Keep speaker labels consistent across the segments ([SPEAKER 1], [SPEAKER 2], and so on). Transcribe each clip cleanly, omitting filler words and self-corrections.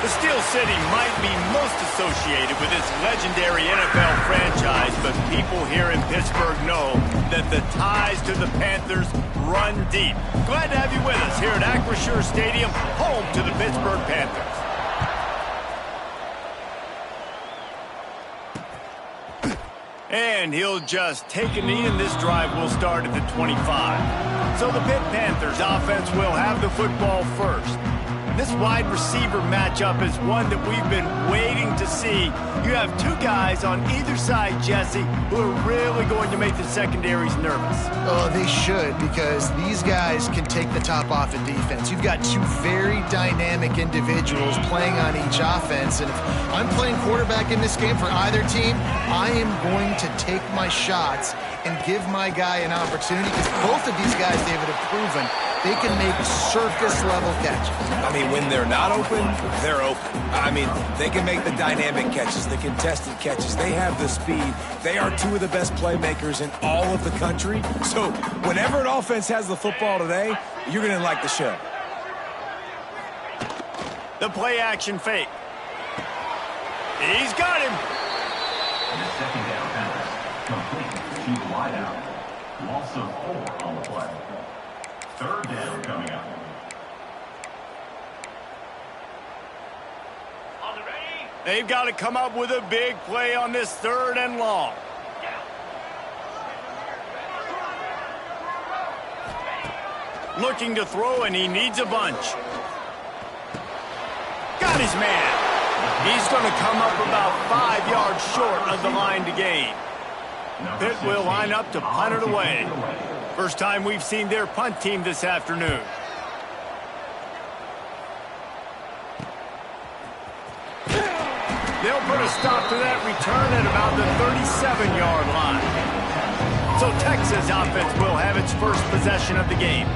[SPEAKER 1] The Steel City might be most associated with this legendary NFL franchise, but people here in Pittsburgh know that the ties to the Panthers run deep. Glad to have you with us here at Acrisure Stadium, home to the Pittsburgh Panthers. And he'll just take a knee, and this drive will start at the 25. So the Pitt Panthers offense will have the football first. This wide receiver matchup is one that we've been waiting to see. You have two guys on either side, Jesse, who are really going to make the secondaries nervous.
[SPEAKER 2] Oh, they should, because these guys can take the top off of defense. You've got two very dynamic individuals playing on each offense, and if I'm playing quarterback in this game for either team, I am going to take my shots and give my guy an opportunity, because both of these guys, David, have proven they can make circus-level catches.
[SPEAKER 3] I mean, when they're not open, they're open. I mean, they can make the dynamic catches, the contested catches. They have the speed. They are two of the best playmakers in all of the country. So whenever an offense has the football today, you're going to like the show.
[SPEAKER 1] The play-action fake. He's got him.
[SPEAKER 4] And the second down pass, complete to the wide out. Loss of 4 on the play. Third down coming up.
[SPEAKER 1] They've got to come up with a big play on this 3rd and long. Looking to throw, and he needs a bunch. Got his man. He's going to come up about 5 yards short of the line to gain. Pitt will line up to punt it away. First time we've seen their punt team this afternoon. They'll put a stop to that return at about the 37-yard line. So Texas offense will have its first possession of the game.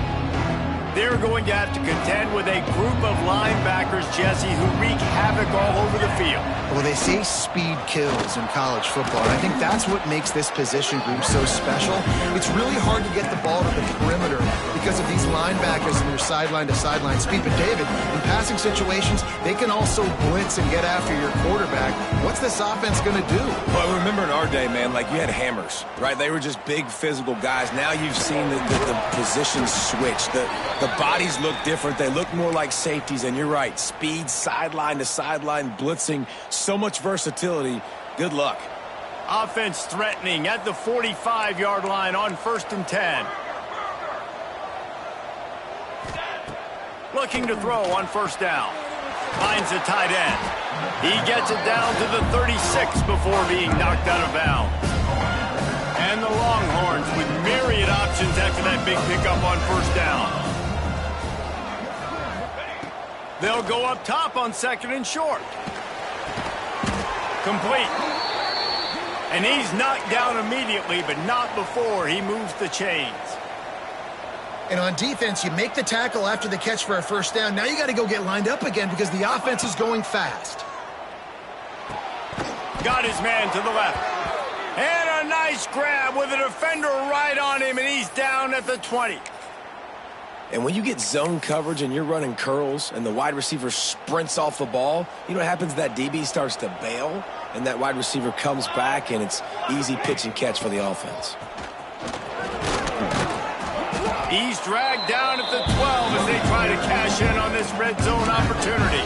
[SPEAKER 1] They're going to have to contend with a group of linebackers, Jesse, who wreak havoc all over the field.
[SPEAKER 2] Well, they say speed kills in college football, and I think that's what makes this position group so special. It's really hard to get the ball to the perimeter because of these linebackers and their sideline-to-sideline speed. But, David, in passing situations, they can also blitz and get after your quarterback. What's this offense going to do?
[SPEAKER 3] Well, remember in our day, man, like you had hammers, right? They were just big physical guys. Now you've seen the positions switch. The bodies look different. They look more like safeties, and you're right. Speed, sideline to sideline, blitzing, so much versatility. Good luck.
[SPEAKER 1] Offense threatening at the 45-yard line on 1st and 10. Looking to throw on 1st down. Finds a tight end. He gets it down to the 36 before being knocked out of bounds. And the Longhorns with myriad options after that big pickup on 1st down. They'll go up top on 2nd and short. Complete. And he's knocked down immediately, but not before he moves the chains.
[SPEAKER 2] And on defense, you make the tackle after the catch for a 1st down. Now you got to go get lined up again because the offense is going fast.
[SPEAKER 1] Got his man to the left. And a nice grab with a defender right on him, and he's down at the 20.
[SPEAKER 3] And when you get zone coverage and you're running curls and the wide receiver sprints off the ball, you know what happens? That DB starts to bail, and that wide receiver comes back, and it's easy pitch and catch for the offense.
[SPEAKER 1] He's dragged down at the 12 as they try to cash in on this red zone opportunity.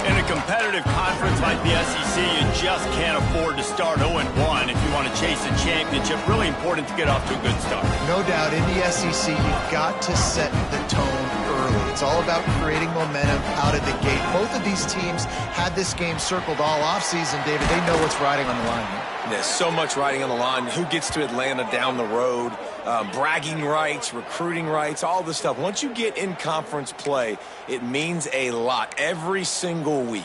[SPEAKER 1] In a competitive conference like the SEC, you just can't afford to start 0-1 if you want to chase a championship. Really important to get off to a good start.
[SPEAKER 2] No doubt, in the SEC, you've got to set the tone early. It's all about creating momentum out of the gate. Both of these teams had this game circled all offseason, David. They know what's riding on the line here.
[SPEAKER 3] There's so much riding on the line. Who gets to Atlanta down the road? Bragging rights, recruiting rights, all this stuff. Once you get in conference play, it means a lot every single week.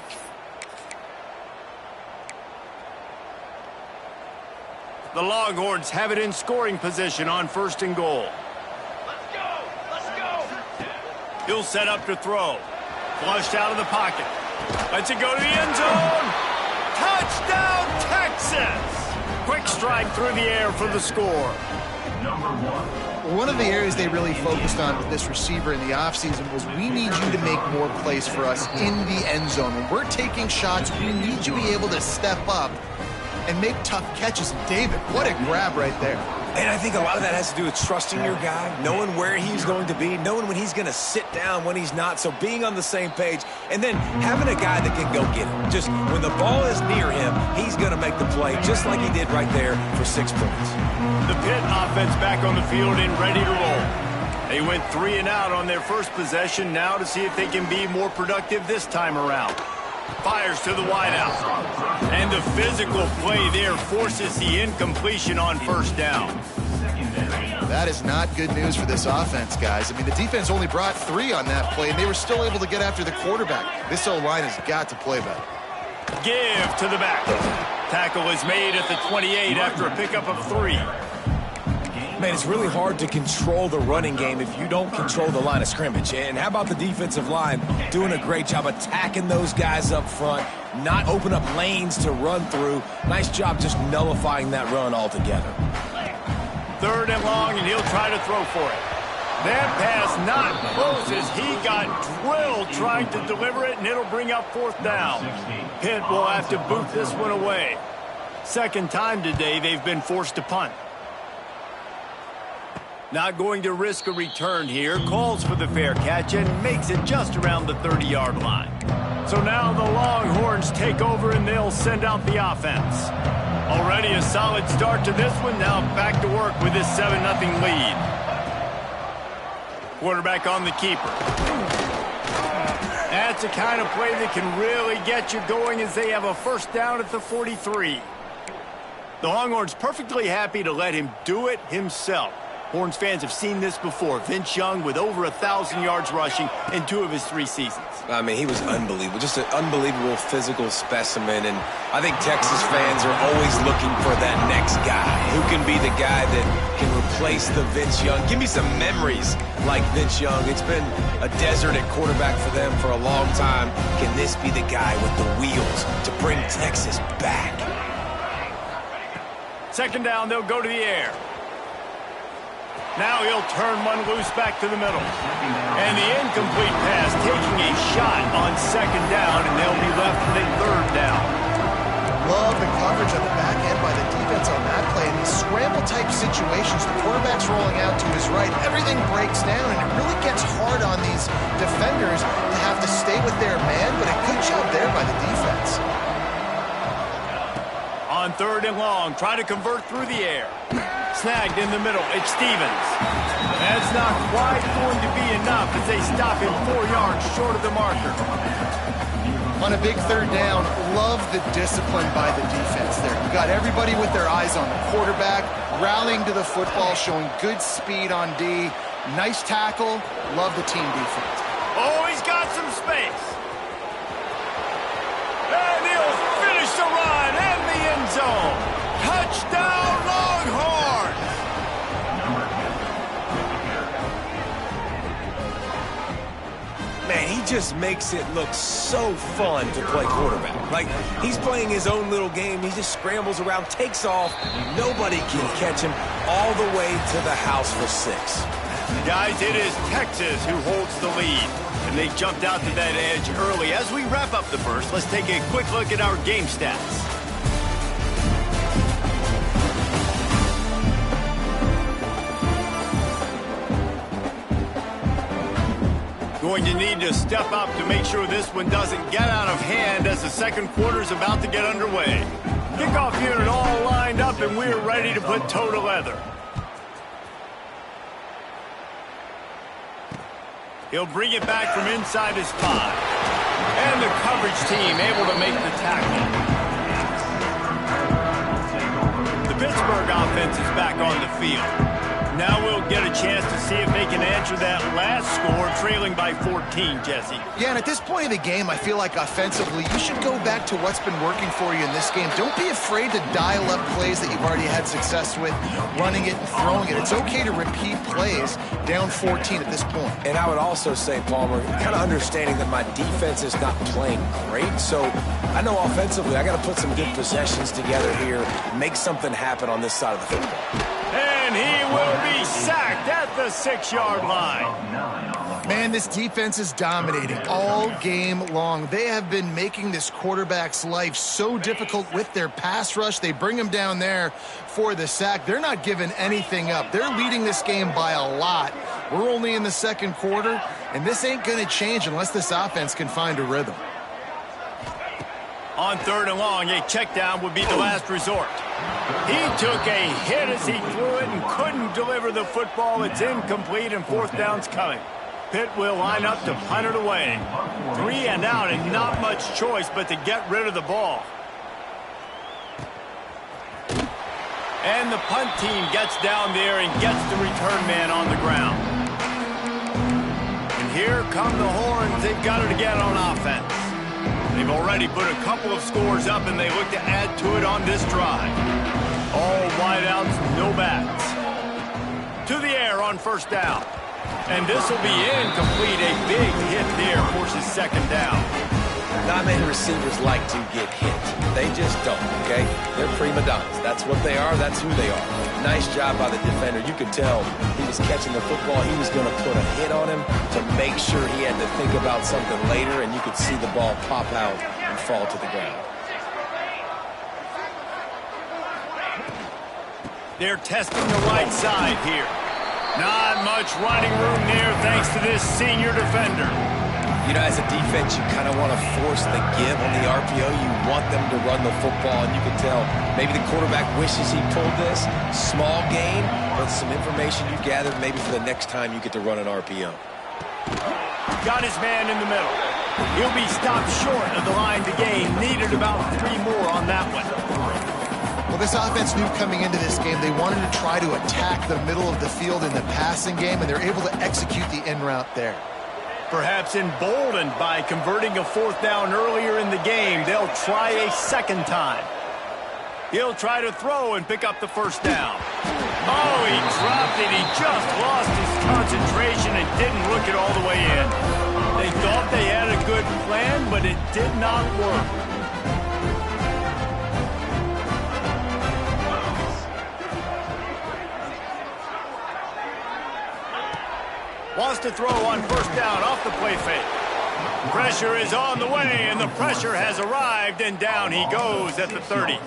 [SPEAKER 1] The Longhorns have it in scoring position on 1st and goal.
[SPEAKER 4] Let's go! Let's go!
[SPEAKER 1] He'll set up to throw. Flushed out of the pocket. Lets it go to the end zone. Touchdown, Texas! Quick strike through the air for the score.
[SPEAKER 4] Number 1.
[SPEAKER 2] One of the areas they really focused on with this receiver in the offseason was we need you to make more plays for us in the end zone. When we're taking shots, we need you to be able to step up and make tough catches. David, what a grab right there.
[SPEAKER 3] And I think a lot of that has to do with trusting your guy, knowing where he's going to be, knowing when he's going to sit down, when he's not, so being on the same page, and then having a guy that can go get it. Just when the ball is near him, he's going to make the play, just like he did right there for 6 points.
[SPEAKER 1] The Pitt offense back on the field and ready to roll. They went 3 and out on their first possession, now to see if they can be more productive this time around. Fires to the wideout. And the physical play there forces the incompletion on first down.
[SPEAKER 2] That is not good news for this offense, guys. I mean, the defense only brought 3 on that play, and they were still able to get after the quarterback. This O-line has got to play better.
[SPEAKER 1] Give to the back. Tackle is made at the 28 after a pickup of 3.
[SPEAKER 3] Man, it's really hard to control the running game if you don't control the line of scrimmage. And how about the defensive line doing a great job attacking those guys up front, not open up lanes to run through. Nice job just nullifying that run altogether.
[SPEAKER 1] 3rd and long, and he'll try to throw for it. That pass not close as he got drilled trying to deliver it, and it'll bring up 4th down. Pitt will have to boot this one away. Second time today they've been forced to punt. Not going to risk a return here. Calls for the fair catch and makes it just around the 30-yard line. So now the Longhorns take over and they'll send out the offense. Already a solid start to this one. Now back to work with this 7-0 lead. Quarterback on the keeper. That's the kind of play that can really get you going as they have a first down at the 43. The Longhorns perfectly happy to let him do it himself. Horns fans have seen this before. Vince Young with over 1,000 yards rushing in 2 of his 3 seasons.
[SPEAKER 3] I mean, he was unbelievable. Just an unbelievable physical specimen. And I think Texas fans are always looking for that next guy. Who can be the guy that can replace the Vince Young? Give me some memories like Vince Young. It's been a desert at quarterback for them for a long time. Can this be the guy with the wheels to bring Texas back?
[SPEAKER 1] 2nd down, they'll go to the air. Now he'll turn one loose back to the middle. And the incomplete pass taking a shot on 2nd down, and they'll be left with a 3rd down.
[SPEAKER 2] Love the coverage on the back end by the defense on that play. In these scramble-type situations, the quarterback's rolling out to his right. Everything breaks down, and it really gets hard on these defenders to have to stay with their man, but a good job there by the defense.
[SPEAKER 1] On 3rd and long, try to convert through the air. Snagged in the middle, it's Stevens. That's not quite going to be enough as they stop him 4 yards short of the marker.
[SPEAKER 2] On a big 3rd down, love the discipline by the defense there. You got everybody with their eyes on the quarterback, rallying to the football, showing good speed on D. Nice tackle. Love the team defense.
[SPEAKER 1] Oh, he's got some space. And he'll finish the run in the end zone. Touchdown, Longhorns!
[SPEAKER 3] Man, he just makes it look so fun to play quarterback. Like, he's playing his own little game. He just scrambles around, takes off. Nobody can catch him all the way to the house for 6.
[SPEAKER 1] Guys, it is Texas who holds the lead. And they jumped out to that edge early. As we wrap up the first, let's take a quick look at our game stats. Going to need to step up to make sure this one doesn't get out of hand as the 2nd quarter is about to get underway. Kickoff unit all lined up, and we're ready to put toe to leather. He'll bring it back from inside his 5. And the coverage team able to make the tackle. The Pittsburgh offense is back on the field. Now we'll get a chance to see if they can answer that last score, trailing by 14, Jesse.
[SPEAKER 2] Yeah, and at this point of the game, I feel like offensively, you should go back to what's been working for you in this game. Don't be afraid to dial up plays that you've already had success with, running it and throwing it. It's okay to repeat plays down 14 at this point.
[SPEAKER 3] And I would also say, Palmer, kind of understanding that my defense is not playing great, so I know offensively I got to put some good possessions together here, make something happen on this side of the football.
[SPEAKER 1] And And he will be sacked at the 6-yard line.
[SPEAKER 2] Man, this defense is dominating all game long. They have been making this quarterback's life so difficult with their pass rush. They bring him down there for the sack. They're not giving anything up. They're leading this game by a lot. We're only in the second quarter, and this ain't going to change unless this offense can find a rhythm.
[SPEAKER 1] On 3rd and long, a check down would be the last resort. He took a hit as he threw it and couldn't deliver the football. It's incomplete, and 4th down's coming. Pitt will line up to punt it away. 3 and out, and not much choice but to get rid of the ball. And the punt team gets down there and gets the return man on the ground. And here come the horns. They've got it again on offense. They've already put a couple of scores up, and they look to add to it on this drive. All wideouts, no backs. To the air on 1st down. And this will be incomplete. A big hit there forces 2nd down.
[SPEAKER 3] Not many receivers like to get hit. They just don't, okay? They're prima donnas. That's what they are. That's who they are. Nice job by the defender. You could tell he was catching the football. He was going to put a hit on him to make sure he had to think about something later, and you could see the ball pop out and fall to the ground.
[SPEAKER 1] They're testing the right side here. Not much running room there thanks to this senior defender.
[SPEAKER 3] You know, as a defense, you kind of want to force the give on the RPO. You want them to run the football, and you can tell maybe the quarterback wishes he pulled this. Small gain, but some information you gathered maybe for the next time you get to run an RPO.
[SPEAKER 1] Got his man in the middle. He'll be stopped short of the line to gain. Needed about 3 more on that one.
[SPEAKER 2] Well, this offense knew coming into this game they wanted to try to attack the middle of the field in the passing game, and they're able to execute the in route there.
[SPEAKER 1] Perhaps emboldened by converting a 4th down earlier in the game, they'll try a 2nd time. He'll try to throw and pick up the 1st down. Oh, he dropped it. He just lost his concentration and didn't look it all the way in. They thought they had a good plan, but it did not work. Wants to throw on 1st down off the play fake. Pressure is on the way, and the pressure has arrived, and down he goes at the 30.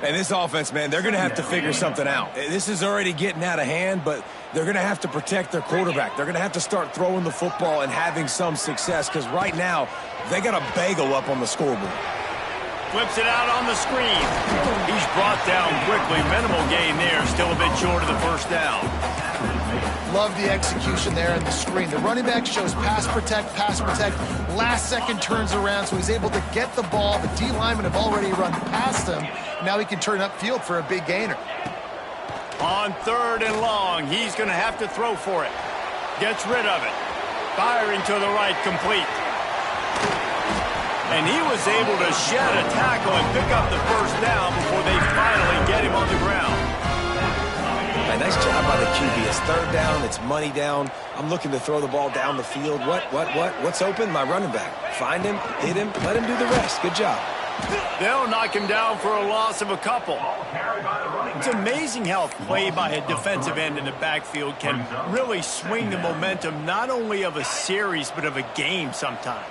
[SPEAKER 3] And this offense, man, they're going to have to figure something out. This is already getting out of hand, but they're going to have to protect their quarterback. They're going to have to start throwing the football and having some success, because right now they got a bagel up on the scoreboard.
[SPEAKER 1] Flips it out on the screen. He's brought down quickly. Minimal gain there, still a bit short of the 1st down.
[SPEAKER 2] Love the execution there in the screen. The running back shows pass protect, last second turns around, so he's able to get the ball. The D linemen have already run past him. Now he can turn upfield for a big gainer.
[SPEAKER 1] On 3rd and long, he's going to have to throw for it. Gets rid of it. Firing to the right, complete. And he was able to shed a tackle and pick up the 1st down before they finally get him on the ground.
[SPEAKER 3] Nice job by the QB. It's 3rd down. It's money down. I'm looking to throw the ball down the field. What's open? My running back. Find him, hit him, let him do the rest. Good job.
[SPEAKER 1] They'll knock him down for a loss of a couple. It's amazing how play by a defensive end in the backfield can really swing the momentum not only of a series but of a game sometimes.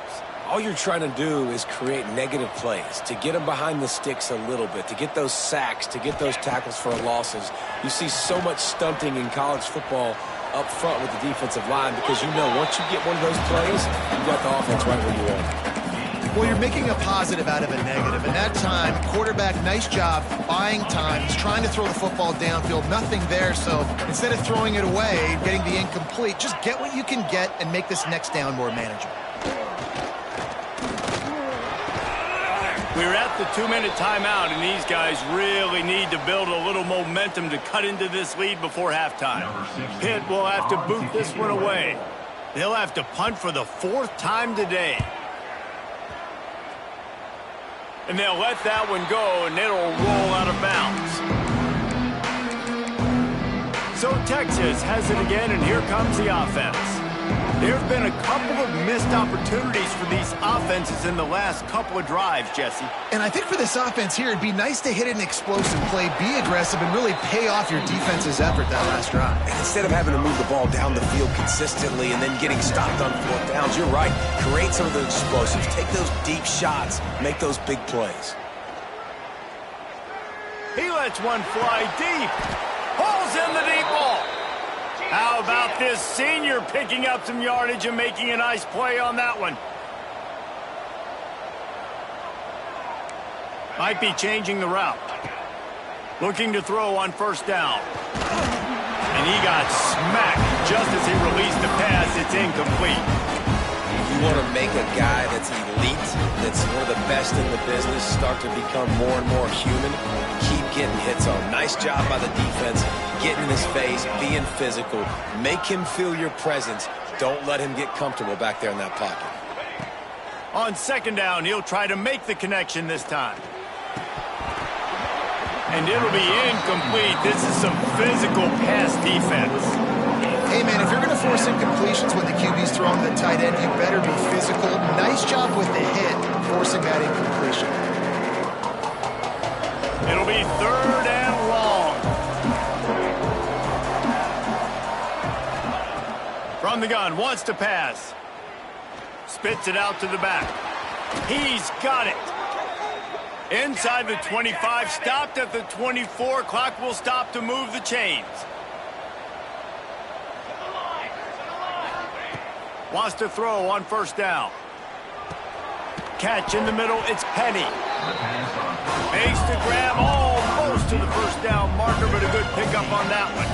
[SPEAKER 3] All you're trying to do is create negative plays, to get them behind the sticks a little bit, to get those sacks, to get those tackles for losses. You see so much stunting in college football up front with the defensive line because you know once you get one of those plays, you got the offense right where you want.
[SPEAKER 2] Well, you're making a positive out of a negative. And that time, quarterback, nice job buying time. He's trying to throw the football downfield. Nothing there, so instead of throwing it away, getting the incomplete, just get what you can get and make this next down more manageable.
[SPEAKER 1] We're at the 2-minute timeout, and these guys really need to build a little momentum to cut into this lead before halftime. Pitt will have to boot this one away. They'll have to punt for the 4th time today. And they'll let that one go, and it'll roll out of bounds. So Texas has it again, and here comes the offense. There have been a couple of missed opportunities for these offenses in the last couple of drives, Jesse.
[SPEAKER 2] And I think for this offense here, it'd be nice to hit an explosive play, be aggressive, and really pay off your defense's effort that last drive.
[SPEAKER 3] And instead of having to move the ball down the field consistently and then getting stopped on 4th downs, you're right. Create some of those explosives. Take those deep shots. Make those big plays.
[SPEAKER 1] He lets one fly deep. Pulls in the deep ball. How about this senior picking up some yardage and making a nice play on that one? Might be changing the route. Looking to throw on 1st down. And he got smacked just as he released the pass. It's incomplete.
[SPEAKER 3] You want to make a guy that's elite, that's one of the best in the business, start to become more and more human, keep getting hits on. Nice job by the defense, getting in his face, being physical. Make him feel your presence. Don't let him get comfortable back there in that pocket.
[SPEAKER 1] On 2nd down, he'll try to make the connection this time. And it'll be incomplete. This is some physical pass defense.
[SPEAKER 2] Hey, man, if you're going to force incompletions when the QB's throwing the tight end, you better be physical. Nice job with the hit, forcing that incompletion.
[SPEAKER 1] It'll be 3rd and long. From the gun, wants to pass. Spits it out to the back. He's got it. Inside the 25, stopped at the 24. Clock will stop to move the chains. Wants to throw on 1st down. Catch in the middle, it's Penny. Makes the grab almost to the 1st down marker, but a good pickup on that one.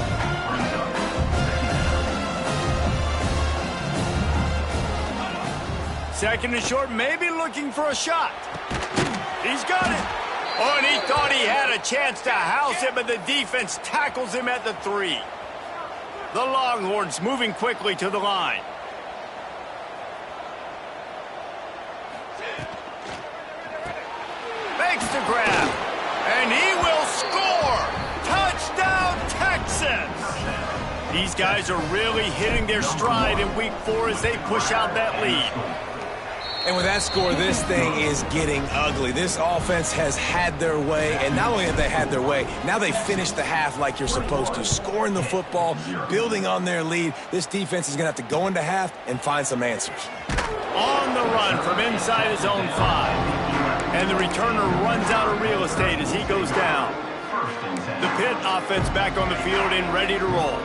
[SPEAKER 1] 2nd and short, maybe looking for a shot. He's got it. Oh, and he thought he had a chance to house it, but the defense tackles him at the 3. The Longhorns moving quickly to the line. Makes the grab, and he will score! Touchdown, Texas! These guys are really hitting their stride in week 4 as they push out that lead.
[SPEAKER 3] And with that score, this thing is getting ugly. This offense has had their way, and not only have they had their way, now they finished the half like you're supposed to, scoring the football, building on their lead. This defense is going to have to go into half and find some answers.
[SPEAKER 1] On the run from inside his own 5. And the returner runs out of real estate as he goes down. The Pitt offense back on the field and ready to roll.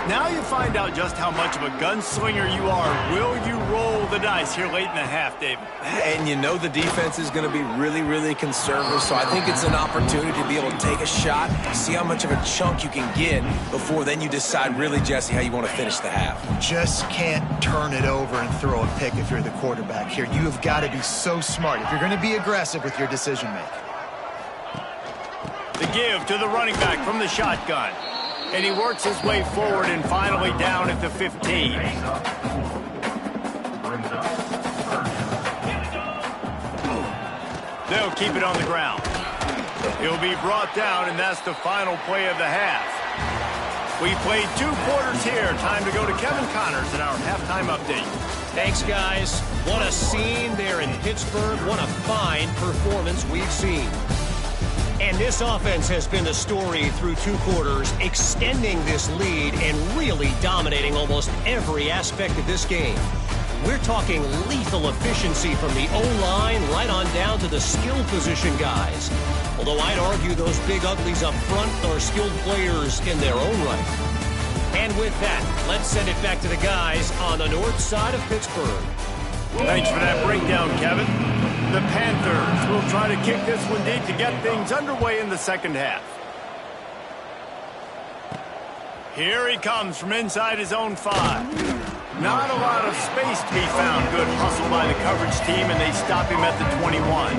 [SPEAKER 1] Now you find out just how much of a gunslinger you are. Will you roll the dice here late in the half, David?
[SPEAKER 3] And you know the defense is going to be really, really conservative, so I think it's an opportunity to be able to take a shot, see how much of a chunk you can get before then you decide really, Jesse, how you want to finish the half.
[SPEAKER 2] You just can't turn it over and throw a pick if you're the quarterback here. You have got to be so smart if you're going to be aggressive with your decision-making.
[SPEAKER 1] The give to the running back from the shotgun. And he works his way forward and finally down at the 15. They'll keep it on the ground. He'll be brought down, and that's the final play of the half. We played 2 quarters here. Time to go to Kevin Connors in our halftime update.
[SPEAKER 5] Thanks, guys. What a scene there in Pittsburgh. What a fine performance we've seen. And this offense has been the story through 2 quarters, extending this lead and really dominating almost every aspect of this game. We're talking lethal efficiency from the O-line right on down to the skill position guys. Although I'd argue those big uglies up front are skilled players in their own right. And with that, let's send it back to the guys on the north side of Pittsburgh.
[SPEAKER 1] Thanks for that breakdown, Kevin. The Panthers will try to kick this one deep to get things underway in the 2nd half. Here he comes from inside his own 5. Not a lot of space to be found. Good hustle by the coverage team, and they stop him at the 21.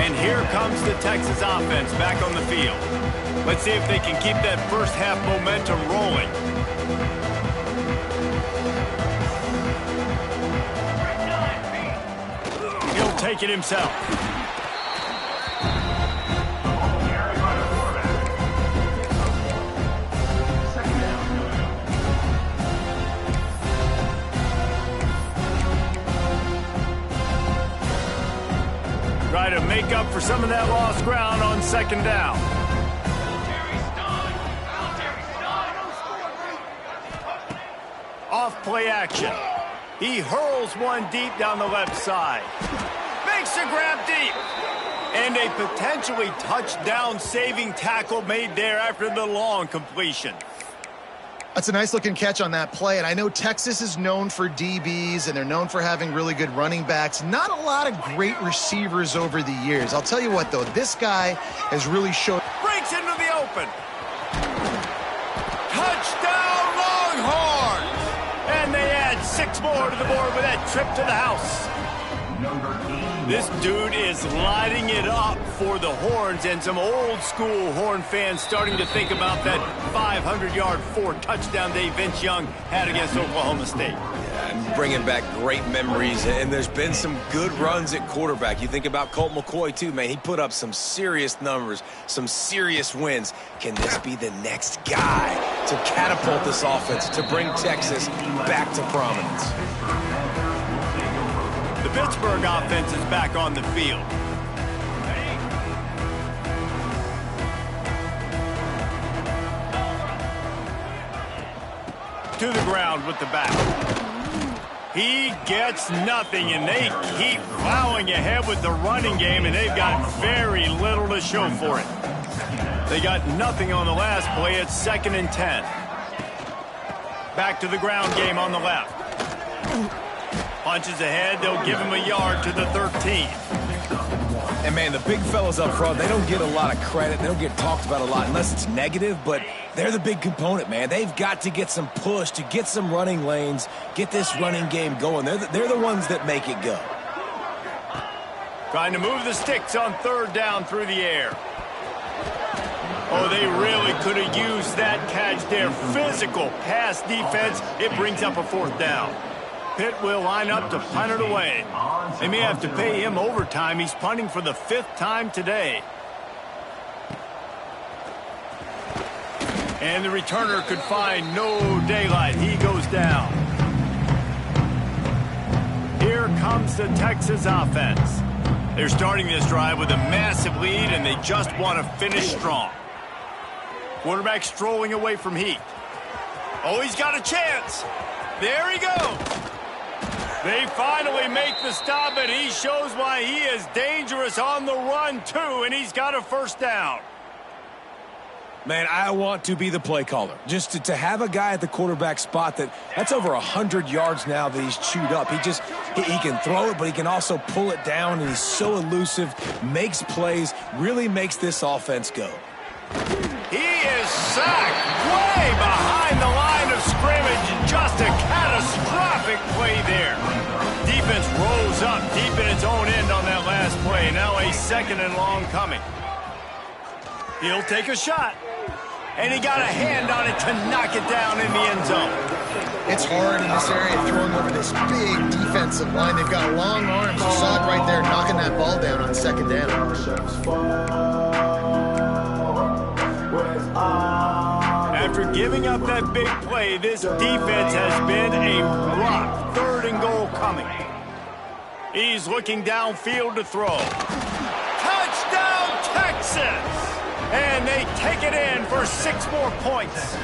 [SPEAKER 1] And here comes the Texas offense back on the field. Let's see if they can keep that first half momentum rolling. He'll take it himself. Try to make up for some of that lost ground on second down. Off play action. He hurls one deep down the left side. Makes a grab deep. And a potentially touchdown-saving tackle made there after the long completion.
[SPEAKER 2] That's a nice-looking catch on that play, and I know Texas is known for DBs, and they're known for having really good running backs. Not a lot of great receivers over the years. I'll tell you what, though, this guy has really showed...
[SPEAKER 1] Breaks into the open. Touchdown, Longhorns! And they add 6 more to the board with that trip to the house. This dude is lighting it up for the Horns, and some old-school Horn fans starting to think about that 500-yard 4-touchdown day Vince Young had against Oklahoma State.
[SPEAKER 3] Yeah, bringing back great memories, and there's been some good runs at quarterback. You think about Colt McCoy, too, man. He put up some serious numbers, some serious wins. Can this be the next guy to catapult this offense, to bring Texas back to prominence?
[SPEAKER 1] The Pittsburgh offense is back on the field. To the ground with the back. He gets nothing, and they keep plowing ahead with the running game, and they've got very little to show for it. They got nothing on the last play. It's 2nd and 10. Back to the ground game on the left. Punches ahead, they'll give him a yard to the 13.
[SPEAKER 3] And, man, the big fellas up front, they don't get a lot of credit. They don't get talked about a lot unless it's negative, but they're the big component, man. They've got to get some push, to get some running lanes, get this running game going. They're the ones that make it go.
[SPEAKER 1] Trying to move the sticks on 3rd down through the air. Oh, they really could have used that catch there. Physical pass defense. It brings up a 4th down. Pitt will line up to punt it away. They may have to pay him overtime. He's punting for the 5th time today. And the returner could find no daylight. He goes down. Here comes the Texas offense. They're starting this drive with a massive lead, and they just want to finish strong. Quarterback strolling away from Heath. Oh, he's got a chance. There he goes. They finally make the stop, and he shows why he is dangerous on the run, too, and he's got a 1st down.
[SPEAKER 3] Man, I want to be the play caller. Just to have a guy at the quarterback spot that's over 100 yards now that he's chewed up. He can throw it, but he can also pull it down, and he's so elusive, makes plays, really makes this offense go.
[SPEAKER 1] He is sacked way behind the line of scrimmage. Just a catastrophic play there. Defense rose up deep in its own end on that last play. Now a 2nd and long coming. He'll take a shot. And he got a hand on it to knock it down in the end zone.
[SPEAKER 2] It's hard in this area throwing over this big defensive line. They've got long arms. You saw it right there knocking that ball down on 2nd down.
[SPEAKER 1] After giving up that big play, this defense has been a rock. 3rd and goal coming. He's looking downfield to throw. Touchdown, Texas! And they take it in for 6 more points.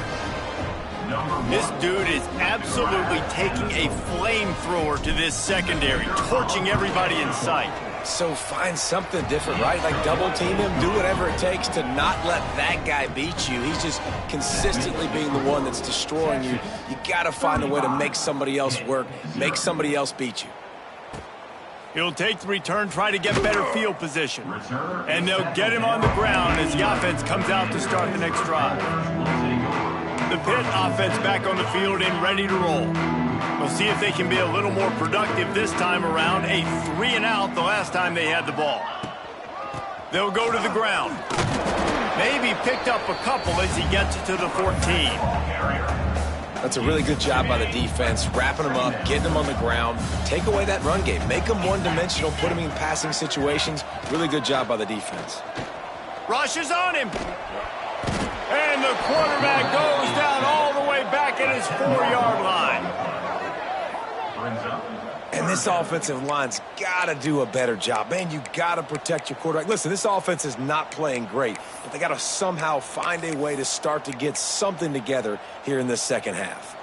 [SPEAKER 1] This dude is absolutely taking a flamethrower to this secondary, torching everybody in sight.
[SPEAKER 3] So find something different, right? Like double team him, do whatever it takes to not let that guy beat you. He's just consistently being the one that's destroying you. You got to find a way to make somebody else work, make somebody else beat you.
[SPEAKER 1] He'll take the return, try to get better field position. And they'll get him on the ground as the offense comes out to start the next drive. The Pitt offense back on the field and ready to roll. We'll see if they can be a little more productive this time around. A 3-and-out the last time they had the ball. They'll go to the ground. Maybe picked up a couple as he gets it to the 14.
[SPEAKER 3] That's a really good job by the defense, wrapping them up, getting them on the ground, take away that run game, make them one-dimensional, put them in passing situations. Really good job by the defense.
[SPEAKER 1] Rushes on him. And the quarterback goes down all the way back at his 4-yard line.
[SPEAKER 3] And this offensive line's got to do a better job. Man, you got to protect your quarterback. Listen, this offense is not playing great, but they got to somehow find a way to start to get something together here in this second half.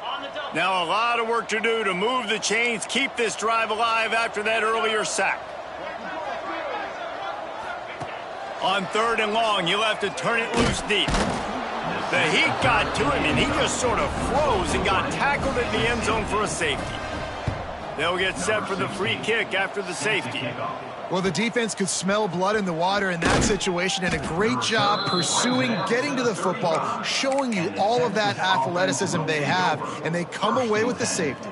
[SPEAKER 1] Now a lot of work to do to move the chains, keep this drive alive after that earlier sack. On 3rd and long, you'll have to turn it loose deep. The heat got to him, and he just sort of froze and got tackled in the end zone for a safety. They'll get set for the free kick after the safety.
[SPEAKER 2] Well, the defense could smell blood in the water in that situation, and a great job pursuing, getting to the football, showing you all of that athleticism they have, and they come away with the safety.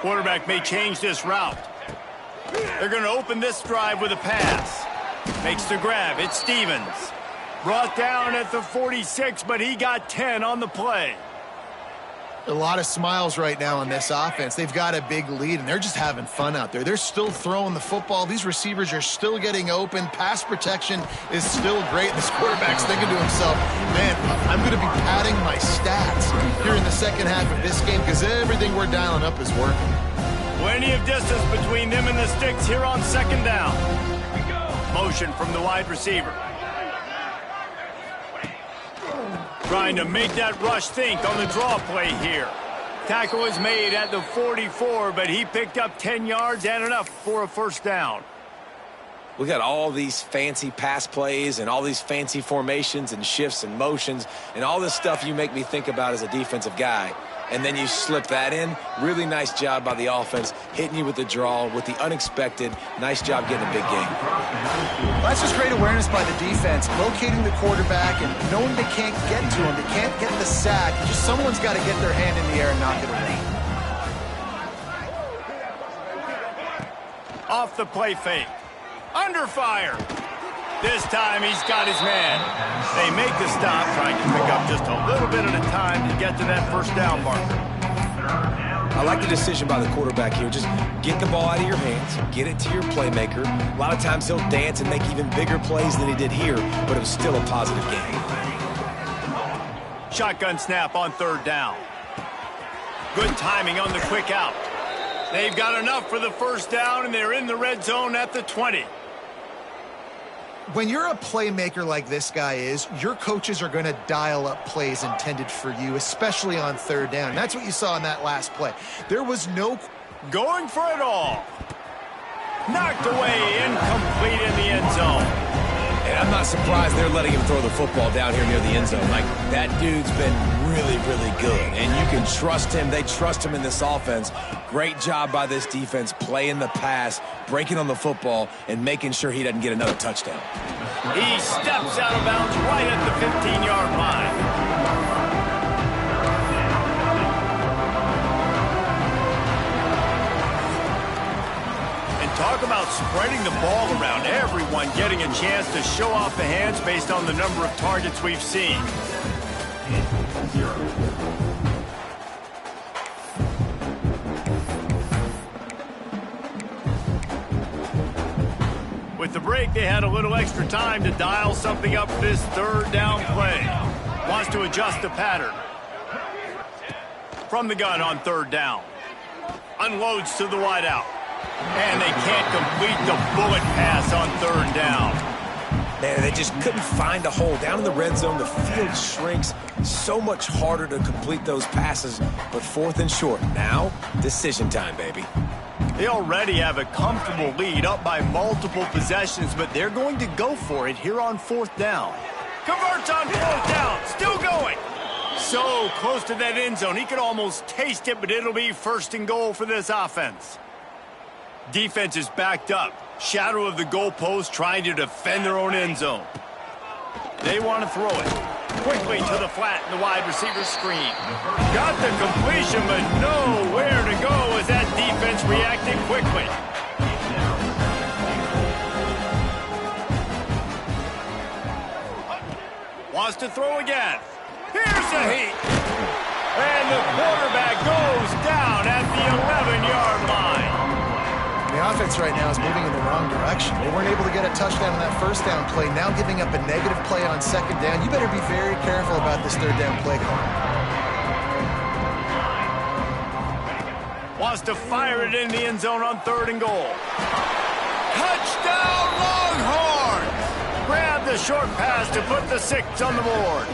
[SPEAKER 1] Quarterback may change this route. They're going to open this drive with a pass. Makes the grab. It's Stevens. Brought down at the 46, but he got 10 on the play.
[SPEAKER 2] A lot of smiles right now on this offense. They've got a big lead, and they're just having fun out there. They're still throwing the football. These receivers are still getting open. Pass protection is still great. This quarterback's thinking to himself, man, I'm going to be padding my stats here in the second half of this game because everything we're dialing up is working.
[SPEAKER 1] Plenty of distance between them and the sticks here on 2nd down. Motion from the wide receiver. Trying to make that rush think on the draw play here. Tackle is made at the 44, but he picked up 10 yards and enough for a 1st down.
[SPEAKER 3] We got all these fancy pass plays and all these fancy formations and shifts and motions and all this stuff you make me think about as a defensive guy. And then you slip that in. Really nice job by the offense, hitting you with the draw, with the unexpected. Nice job getting a big game.
[SPEAKER 2] That's just great awareness by the defense, locating the quarterback and knowing they can't get to him. They can't get the sack. Just someone's got to get their hand in the air and knock it away.
[SPEAKER 1] Off the play fake. Under fire. This time he's got his man. They make the stop, trying to pick up just a little bit at a time to get to that 1st down marker.
[SPEAKER 3] I like the decision by the quarterback here. Just get the ball out of your hands, get it to your playmaker. A lot of times he'll dance and make even bigger plays than he did here, but it was still a positive game.
[SPEAKER 1] Shotgun snap on 3rd down. Good timing on the quick out. They've got enough for the 1st down, and they're in the red zone at the 20.
[SPEAKER 2] When you're a playmaker like this guy is, your coaches are going to dial up plays intended for you, especially on 3rd down. That's what you saw in that last play. There was no...
[SPEAKER 1] Going for it all. Knocked away, incomplete in the end zone.
[SPEAKER 3] And I'm not surprised they're letting him throw the football down here near the end zone. Like, that dude's been really, really good. And you can trust him. They trust him in this offense. Great job by this defense playing the pass, breaking on the football, and making sure he doesn't get another touchdown.
[SPEAKER 1] He steps out of bounds right at the 15-yard line. Talk about spreading the ball around. Everyone getting a chance to show off the hands based on the number of targets we've seen. With the break, they had a little extra time to dial something up this 3rd down play. Wants to adjust the pattern. From the gun on 3rd down. Unloads to the wideout. And they can't complete the bullet pass on 3rd down.
[SPEAKER 3] Man, they just couldn't find a hole. Down in the red zone, the field shrinks. So much harder to complete those passes, but 4th and short. Now, decision time, baby.
[SPEAKER 1] They already have a comfortable lead, up by multiple possessions, but they're going to go for it here on 4th down. Converts on 4th down, still going. So close to that end zone, he could almost taste it, but it'll be 1st and goal for this offense. Defense is backed up. Shadow of the goalpost trying to defend their own end zone. They want to throw it. Quickly to the flat in the wide receiver screen. Got the completion, but nowhere to go as that defense reacted quickly. Wants to throw again. Here's the heat. And the quarterback goes down at the 11-yard line.
[SPEAKER 2] The offense right now is moving in the wrong direction. They weren't able to get a touchdown on that first down play. Now giving up a negative play on second down. You better be very careful about this third down play call.
[SPEAKER 1] Wants to fire it in the end zone on 3rd and goal. Touchdown, Longhorns! Grab the short pass to put the 6 on the board.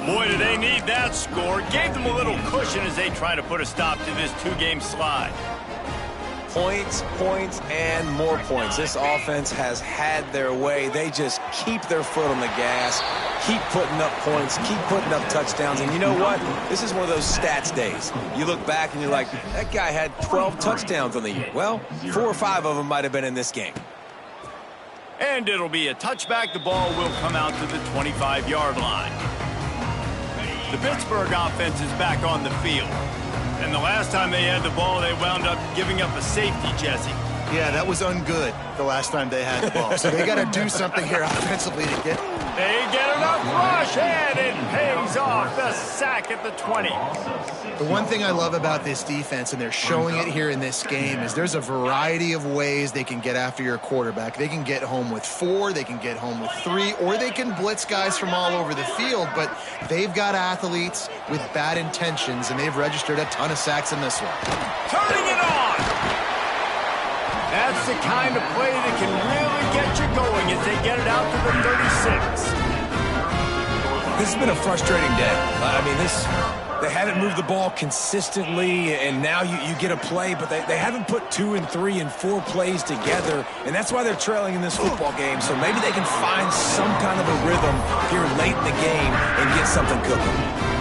[SPEAKER 1] Boy, do they need that score. Gave them a little cushion as they try to put a stop to this 2-game slide.
[SPEAKER 3] Points, points, and more points. This offense has had their way. They just keep their foot on the gas, keep putting up points, keep putting up touchdowns. And you know what? This is one of those stats days. You look back and you're like, that guy had 12 touchdowns on the year. Well, 4 or 5 of them might have been in this game.
[SPEAKER 1] And it'll be a touchback. The ball will come out to the 25-yard line. The Pittsburgh offense is back on the field. And the last time they had the ball, they wound up giving up a safety, Jesse.
[SPEAKER 2] Yeah, that was ungood the last time they had the ball. So they got to do something here offensively to get...
[SPEAKER 1] They get enough rush, and it pays off. The sack at the 20.
[SPEAKER 2] The one thing I love about this defense, and they're showing it here in this game, is there's a variety of ways they can get after your quarterback. They can get home with 4, they can get home with 3, or they can blitz guys from all over the field. But they've got athletes with bad intentions, and they've registered a ton of sacks in this one.
[SPEAKER 1] Turning it on! That's the kind of play that can really get you going as they get it out to the 36.
[SPEAKER 3] This has been a frustrating day. I mean, they haven't moved the ball consistently, and now you get a play, but they haven't put 2 and 3 and 4 plays together, and that's why they're trailing in this football game. So maybe they can find some kind of a rhythm here late in the game and get something cooking.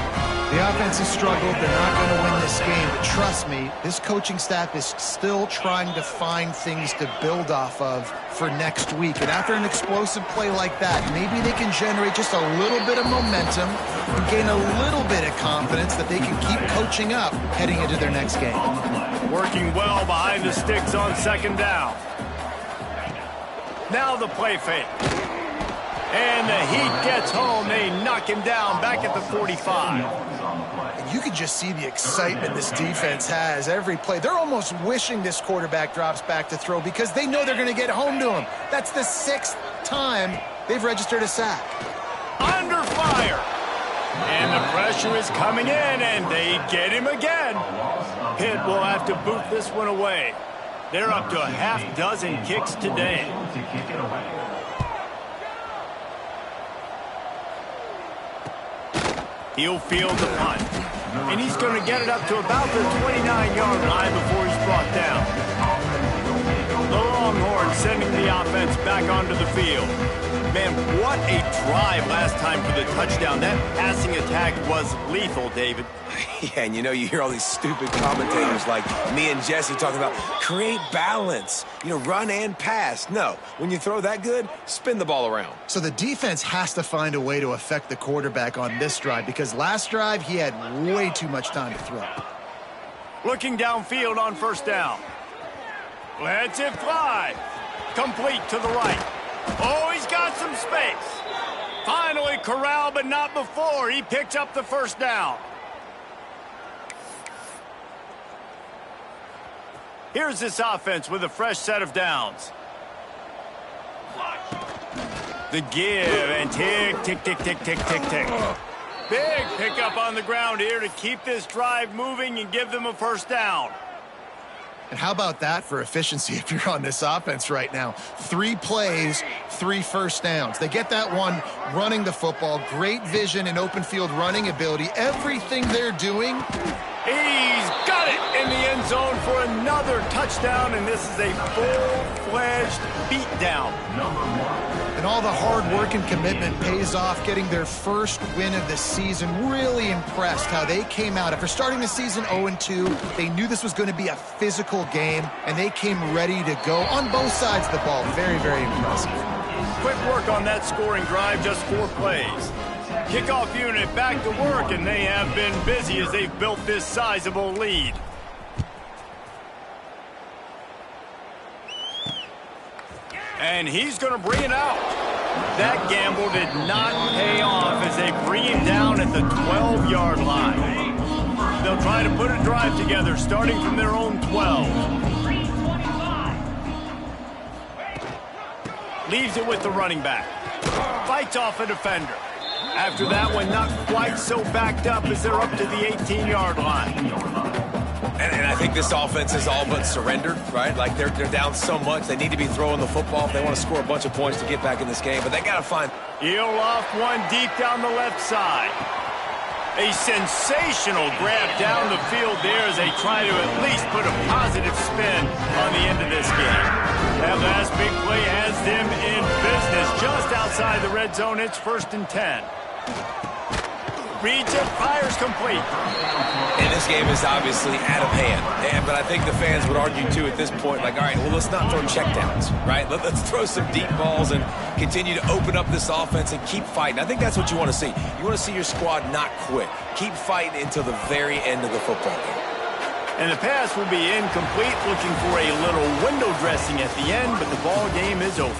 [SPEAKER 2] The offense has struggled. They're not going to win this game. But trust me, this coaching staff is still trying to find things to build off of for next week. And after an explosive play like that, maybe they can generate just a little bit of momentum and gain a little bit of confidence that they can keep coaching up heading into their next game.
[SPEAKER 1] Working well behind the sticks on 2nd down. Now the play fake. And the Heat gets home. They knock him down back at the 45.
[SPEAKER 2] And you can just see the excitement this defense has every play. They're almost wishing this quarterback drops back to throw because they know they're going to get home to him. That's the 6th time they've registered a sack.
[SPEAKER 1] Under fire. And the pressure is coming in, and they get him again. Pitt will have to boot this one away. They're up to a half-dozen kicks today. He'll field the punt. And he's going to get it up to about the 29-yard line before he's brought down. The Longhorns sending the offense back onto the field. Man, what a drive last time for the touchdown. That passing attack was lethal, David.
[SPEAKER 3] Yeah, and you hear all these stupid commentators like me and Jesse talking about create balance, run and pass. No, when you throw that good, spin the ball around.
[SPEAKER 2] So the defense has to find a way to affect the quarterback on this drive because last drive he had way too much time to throw.
[SPEAKER 1] Looking downfield on 1st down. Lets it fly. Complete to the right. Oh, he's got some space. Finally corralled, but not before. He picks up the 1st down. Here's this offense with a fresh set of downs. The give and tick, tick, tick, tick, tick, tick, tick. Big pickup on the ground here to keep this drive moving and give them a 1st down.
[SPEAKER 2] And how about that for efficiency if you're on this offense right now? 3 plays, 3 1st downs. They get that one running the football. Great vision and open field running ability. Everything they're doing.
[SPEAKER 1] He's got it in the end zone for another touchdown, and this is a full-fledged beatdown.
[SPEAKER 2] And all the hard work and commitment pays off, getting their first win of the season. Really impressed how they came out. After starting the season 0-2, they knew this was going to be a physical game, and they came ready to go on both sides of the ball. Very, very impressive.
[SPEAKER 1] Quick work on that scoring drive, just 4 plays. Kickoff unit back to work, and they have been busy as they've built this sizable lead. And he's going to bring it out. That gamble did not pay off as they bring him down at the 12-yard line. They'll try to put a drive together starting from their own 12. Leaves it with the running back. Fights off a defender. After that one, not quite so backed up as they're up to the 18-yard line.
[SPEAKER 3] And I think this offense is all but surrendered, right? Like they're down so much, they need to be throwing the football if they want to score a bunch of points to get back in this game. But they got to find.
[SPEAKER 1] He'll off one deep down the left side. A sensational grab down the field there as they try to at least put a positive spin on the end of this game. That last big play has them in business just outside the red zone. It's 1st and 10. Reads it, fires complete.
[SPEAKER 3] And this game is obviously out of hand. But I think the fans would argue, too, at this point, like, all right, well, let's not throw checkdowns, right? Let's throw some deep balls and continue to open up this offense and keep fighting. I think that's what you want to see. You want to see your squad not quit. Keep fighting until the very end of the football game.
[SPEAKER 1] And the pass will be incomplete, looking for a little window dressing at the end, but the ball game is over.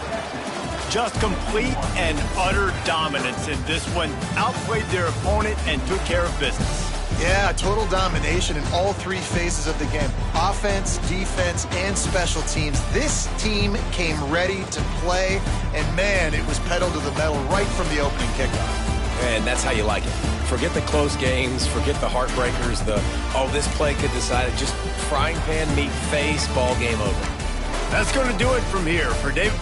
[SPEAKER 1] Just complete and utter dominance in this one. Outplayed their opponent and took care of business.
[SPEAKER 2] Yeah, total domination in all three phases of the game. Offense, defense, and special teams. This team came ready to play, and man, it was pedal to the metal right from the opening kickoff.
[SPEAKER 3] And that's how you like it. Forget the close games, forget the heartbreakers, this play could decide it. Just frying pan meet face, ball game over.
[SPEAKER 1] That's going to do it from here. For Dave